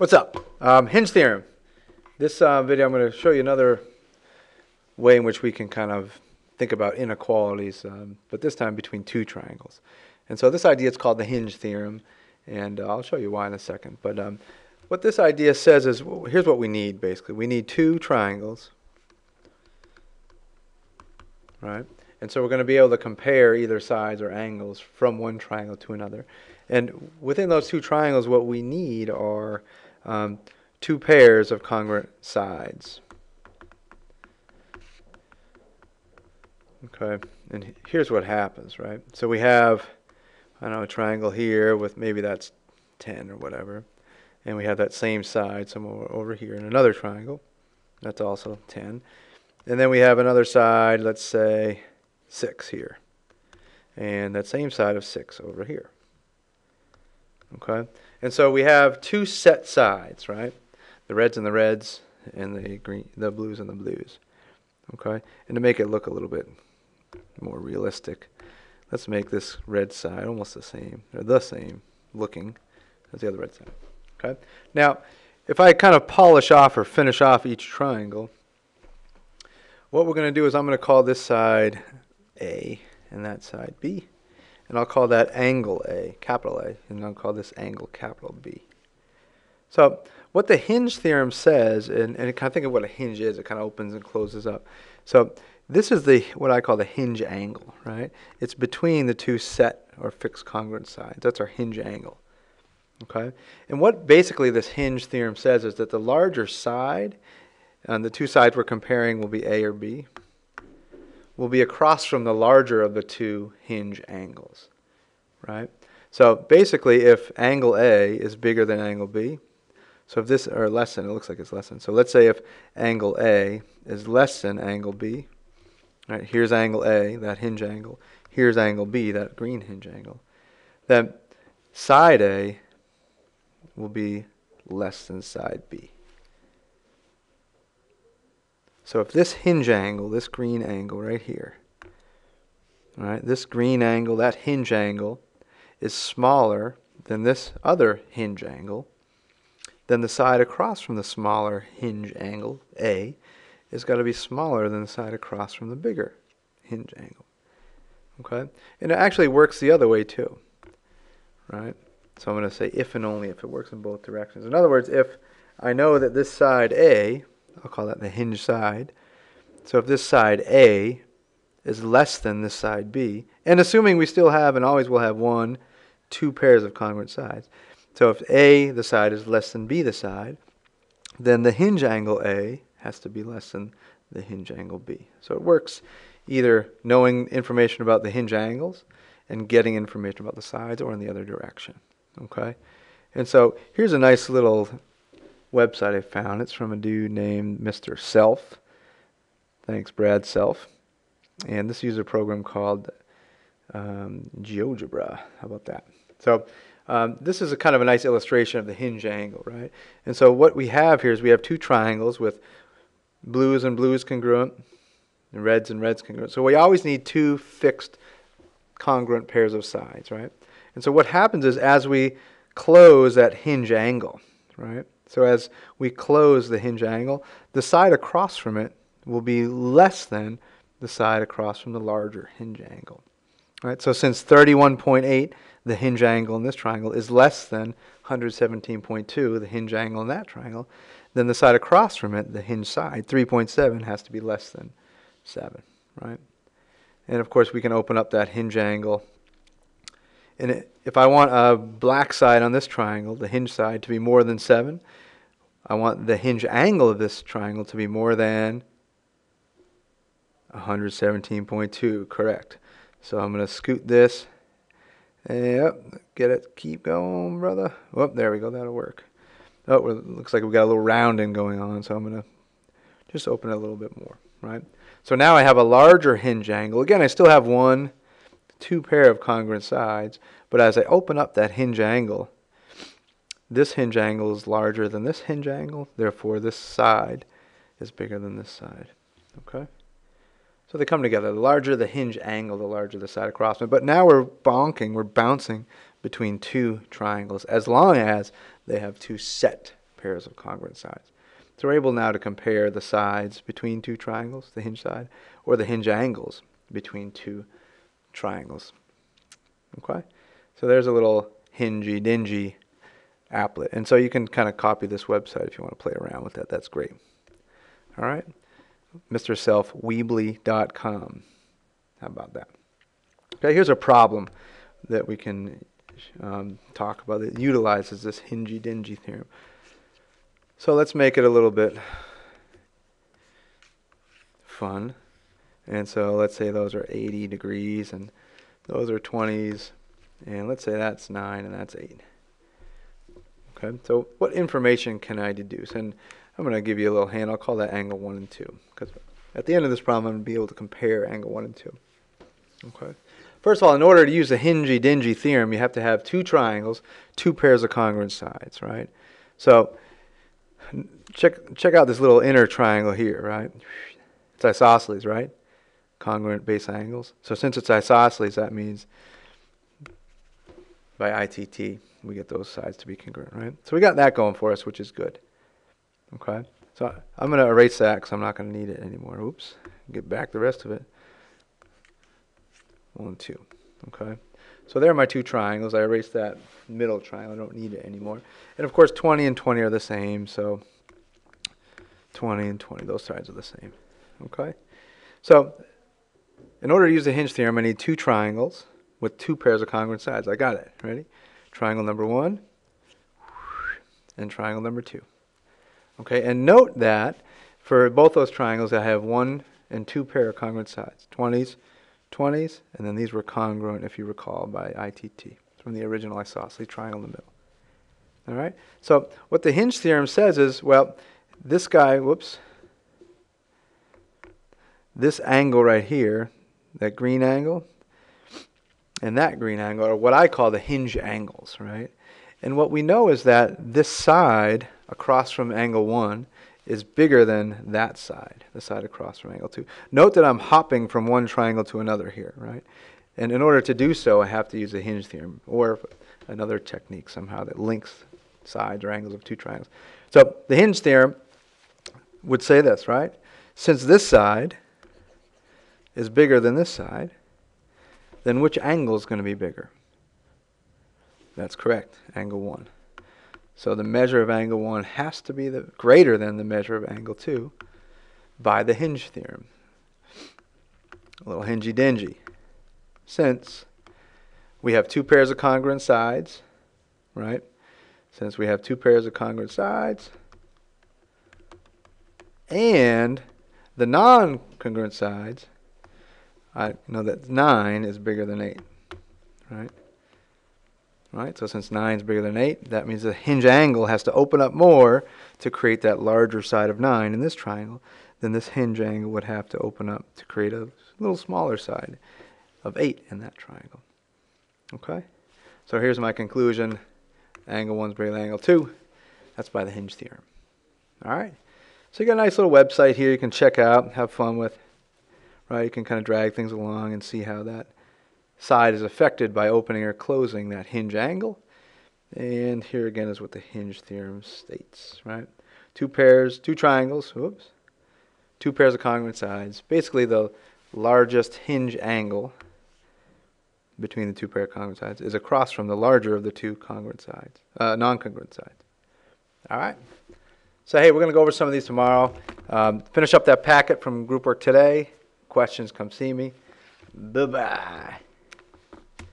What's up? Hinge Theorem. This video I'm going to show you another way in which we can kind of think about inequalities, but this time between two triangles. And so this idea is called the Hinge Theorem, and I'll show you why in a second. But what this idea says is, well, here's what we need basically. We need two triangles, right? And so we're going to be able to compare either sides or angles from one triangle to another. And within those two triangles, what we need are two pairs of congruent sides. Okay, and here's what happens, right? So we have, I don't know, a triangle here with maybe that's 10 or whatever. And we have that same side somewhere over here in another triangle. That's also 10. And then we have another side, let's say 6 here. And that same side of 6 over here. Okay, and so we have two set sides, right? The reds and the reds, and the blues and the blues. Okay, and to make it look a little bit more realistic, let's make this red side almost the same, or the same looking as the other red side. Okay, now if I kind of polish off or finish off each triangle, what we're going to do is I'm going to call this side A and that side B. And I'll call that angle A, capital A, and I'll call this angle capital B. So what the Hinge theorem says, and kind of think of what a hinge is, it kind of opens and closes up. So this is what I call the hinge angle, right? It's between the two set or fixed congruent sides. That's our hinge angle. Okay? And what basically this Hinge theorem says is that the larger side, and the two sides we're comparing will be A or B, will be across from the larger of the two hinge angles, right? So basically, if angle A is bigger than angle B, so if this, or less than, it looks like it's less than. So let's say if angle A is less than angle B, right? Here's angle A, that hinge angle. Here's angle B, that green hinge angle. Then side A will be less than side B. So if this hinge angle, this green angle right here, right, this green angle, that hinge angle, is smaller than this other hinge angle, then the side across from the smaller hinge angle, A, is got to be smaller than the side across from the bigger hinge angle. Okay? And it actually works the other way too. Right? So I'm going to say if and only if it works in both directions. In other words, if I know that this side A, I'll call that the hinge side. So if this side A is less than this side B, and assuming we still have and always will have two pairs of congruent sides. So if A, the side, is less than B, the side, then the hinge angle A has to be less than the hinge angle B. So it works either knowing information about the hinge angles and getting information about the sides, or in the other direction. Okay? And so here's a nice little website I found. It's from a dude named Mr. Self. Thanks, Brad Self. And this uses a program called GeoGebra. How about that? So this is a kind of a nice illustration of the hinge angle, right? And so what we have here is we have two triangles with blues and blues congruent, and reds congruent. So we always need two fixed congruent pairs of sides, right? And so what happens is as we close that hinge angle, right? So as we close the hinge angle, the side across from it will be less than the side across from the larger hinge angle. Right? So since 31.8, the hinge angle in this triangle, is less than 117.2, the hinge angle in that triangle, then the side across from it, the hinge side, 3.7, has to be less than 7. Right? And of course we can open up that hinge angle. And if I want a black side on this triangle, the hinge side, to be more than 7, I want the hinge angle of this triangle to be more than 117.2, correct. So I'm going to scoot this. Yep, get it. Keep going, brother. Oh, there we go. That'll work. Oh, it looks like we've got a little rounding going on, so I'm going to just open it a little bit more, right? So now I have a larger hinge angle. Again, I still have two pair of congruent sides, but as I open up that hinge angle, this hinge angle is larger than this hinge angle, therefore this side is bigger than this side. Okay? So they come together. The larger the hinge angle, the larger the side across from it. But now we're bouncing between two triangles as long as they have two set pairs of congruent sides. So we're able now to compare the sides between two triangles, the hinge side, or the hinge angles between two triangles. Okay? So there's a little hingey-dingy applet. And so you can kind of copy this website if you want to play around with that. That's great. All right? MrSelfWeebly.com. How about that? Okay, here's a problem that we can talk about that utilizes this hingey-dingy theorem. So let's make it a little bit fun. And so let's say those are 80 degrees and those are 20s. And let's say that's 9 and that's 8. Okay, so what information can I deduce? And I'm going to give you a little hint. I'll call that angle 1 and 2. Because at the end of this problem, I'm going to be able to compare angle 1 and 2. Okay. First of all, in order to use the hingey-dingy theorem, you have to have two triangles, two pairs of congruent sides, right? So check out this little inner triangle here, right? It's isosceles, right? Congruent base angles. So since it's isosceles, that means by ITT, we get those sides to be congruent, right? So we got that going for us, which is good. Okay? So I'm going to erase that because I'm not going to need it anymore. Oops. Get back the rest of it. 1 and 2. Okay? So there are my two triangles. I erased that middle triangle. I don't need it anymore. And of course, 20 and 20 are the same. So 20 and 20, those sides are the same. Okay? So in order to use the hinge theorem, I need two triangles with two pairs of congruent sides. I got it. Ready? Triangle number 1 and triangle number 2. Okay, and note that for both those triangles, I have 1 and 2 pair of congruent sides. 20s, 20s, and then these were congruent, if you recall, by ITT from the original isosceles triangle in the middle. All right, so what the hinge theorem says is, well, this guy, whoops, this angle right here, that green angle, and that green angle are what I call the hinge angles, right? And what we know is that this side across from angle 1 is bigger than that side, the side across from angle 2. Note that I'm hopping from one triangle to another here, right? And in order to do so, I have to use the hinge theorem or another technique somehow that links sides or angles of two triangles. So the hinge theorem would say this, right? Since this side is bigger than this side, then which angle is going to be bigger? That's correct, angle 1. So the measure of angle 1 has to be greater than the measure of angle 2 by the hinge theorem. A little hingey-dingy. Since we have two pairs of congruent sides, right? Since we have two pairs of congruent sides, and the non-congruent sides, I know that 9 is bigger than 8, right? Right, so since 9 is bigger than 8, that means the hinge angle has to open up more to create that larger side of 9 in this triangle than this hinge angle would have to open up to create a little smaller side of 8 in that triangle. Okay, so here's my conclusion. Angle 1 is bigger than angle 2. That's by the hinge theorem. All right, so you got a nice little website here you can check out, have fun with. Right, you can kind of drag things along and see how that side is affected by opening or closing that hinge angle. And here again is what the hinge theorem states, right? Two triangles, whoops, two pairs of congruent sides. Basically the largest hinge angle between the two pair of congruent sides is across from the larger of the two congruent sides, non-congruent sides. All right. So hey, we're going to go over some of these tomorrow. Finish up that packet from group work today. Questions, come see me. Bye-bye.